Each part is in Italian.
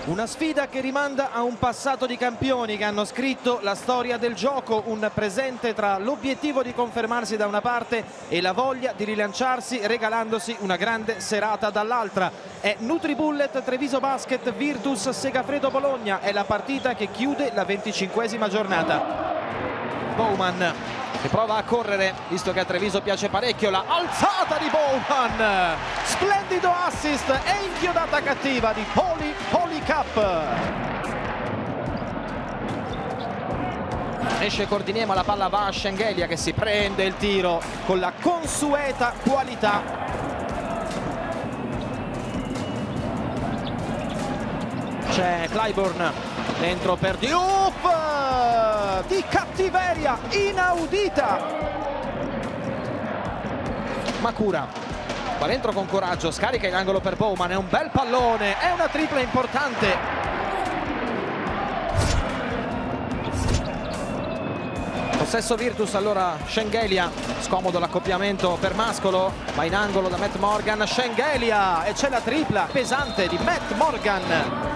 Una sfida che rimanda a un passato di campioni che hanno scritto la storia del gioco, un presente tra l'obiettivo di confermarsi da una parte e la voglia di rilanciarsi regalandosi una grande serata dall'altra. È NutriBullet Treviso Basket Virtus Segafredo Bologna, è la partita che chiude la 25esima giornata. Bowman che prova a correre, visto che a Treviso piace parecchio la alzata di Bowman, splendido assist e inchiodata cattiva di Polycap. Esce Cordiniema, la palla va a Shengelia che si prende il tiro con la consueta qualità. C'è Clyburn dentro per Diouf, di cattiveria inaudita. Makura va dentro con coraggio, scarica in angolo per Bowman, è un bel pallone, è una tripla importante. Possesso Virtus, allora Shengelia, scomodo l'accoppiamento per Mascolo, va in angolo da Matt Morgan, Shengelia, e c'è la tripla pesante di Matt Morgan.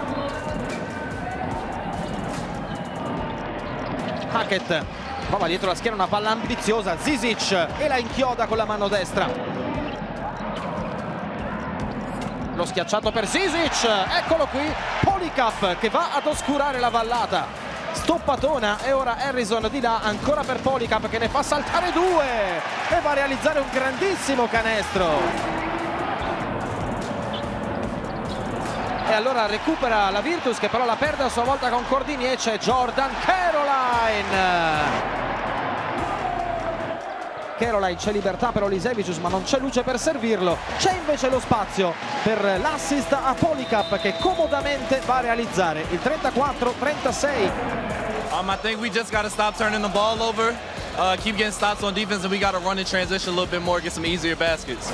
Hackett prova dietro la schiena una palla ambiziosa, Zizic, e la inchioda con la mano destra. Lo schiacciato per Zizic, eccolo qui, Polycap che va ad oscurare la vallata, stoppatona, e ora Harrison di là ancora per Polycap che ne fa saltare due e va a realizzare un grandissimo canestro. E allora recupera la Virtus che però la perde a sua volta con Cordini, e c'è Jordan Caroline, c'è libertà per Olisevicius ma non c'è luce per servirlo, c'è invece lo spazio per l'assist a Polycap che comodamente va a realizzare il 34-36. I think we just got to stop turning the ball over, keep getting stops on defense, and we got to run in transition a little bit more, get some easier baskets.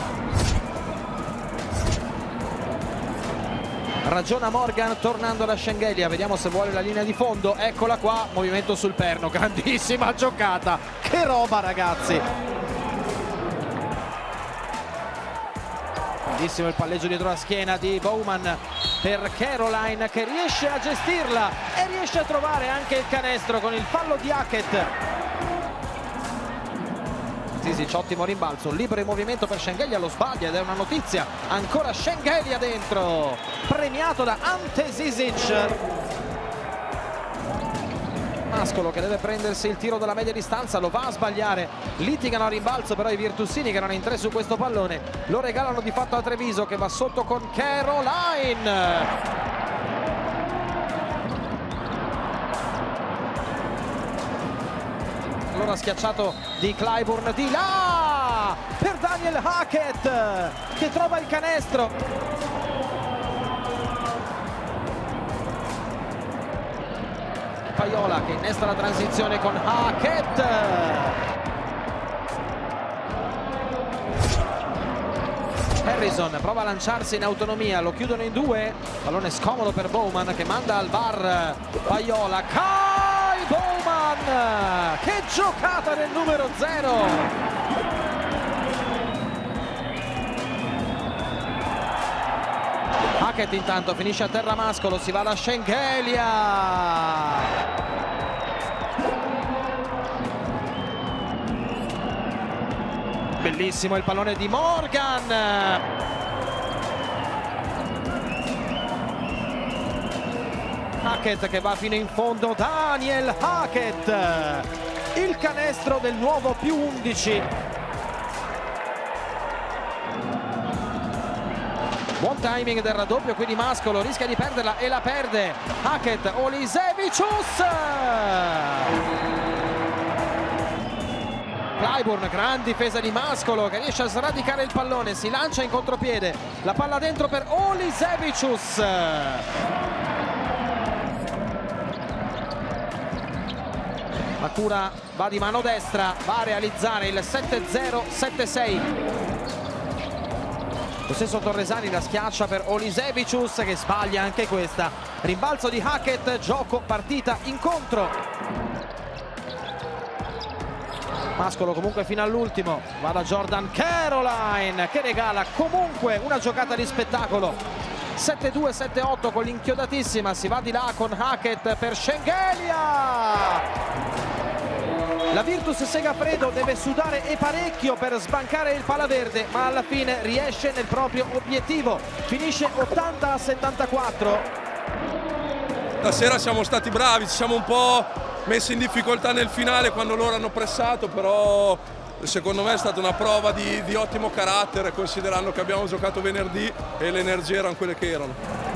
Ragiona Morgan tornando da Shengelia, vediamo se vuole la linea di fondo, eccola qua, movimento sul perno, grandissima giocata, che roba ragazzi. Grandissimo il palleggio dietro la schiena di Bowman per Caroline che riesce a gestirla e riesce a trovare anche il canestro con il fallo di Hackett. Zizic, ottimo rimbalzo, libero in movimento per Shengelia, lo sbaglia ed è una notizia, ancora Shengelia dentro, premiato da Ante Zizic. Mascolo che deve prendersi il tiro dalla media distanza, lo va a sbagliare, litigano a rimbalzo però i virtusini che erano in tre su questo pallone, lo regalano di fatto a Treviso che va sotto con Caroline. Allora schiacciato di Clyburn di là per Daniel Hackett che trova il canestro. Paiola che innesta la transizione con Hackett. Harrison prova a lanciarsi in autonomia, lo chiudono in due, pallone scomodo per Bowman che manda al bar Paiola. Bowman, che giocata del numero 0. Hackett intanto finisce a terra Mascolo, si va da Shengelia. Bellissimo il pallone di Morgan. Hackett che va fino in fondo, Daniel Hackett, il canestro del nuovo più 11. Buon timing del raddoppio qui di Mascolo, rischia di perderla e la perde. Hackett, Olisevicius. Clyburn, gran difesa di Mascolo che riesce a sradicare il pallone, si lancia in contropiede, la palla dentro per Olisevicius. Makura va di mano destra, va a realizzare il 7-0-7-6. Lo stesso Torresani la schiaccia per Olisevicius che sbaglia anche questa. Rimbalzo di Hackett, gioco, partita, incontro. Mascolo comunque fino all'ultimo, va da Jordan Caroline che regala comunque una giocata di spettacolo. 7-2, 7-8 con l'inchiodatissima, si va di là con Hackett per Schengelia. La Virtus Segafredo deve sudare e parecchio per sbancare il palaverde, ma alla fine riesce nel proprio obiettivo, finisce 80-74. Stasera siamo stati bravi, ci siamo un po' messi in difficoltà nel finale quando loro hanno pressato, però secondo me è stata una prova di ottimo carattere, considerando che abbiamo giocato venerdì e le energie erano quelle che erano.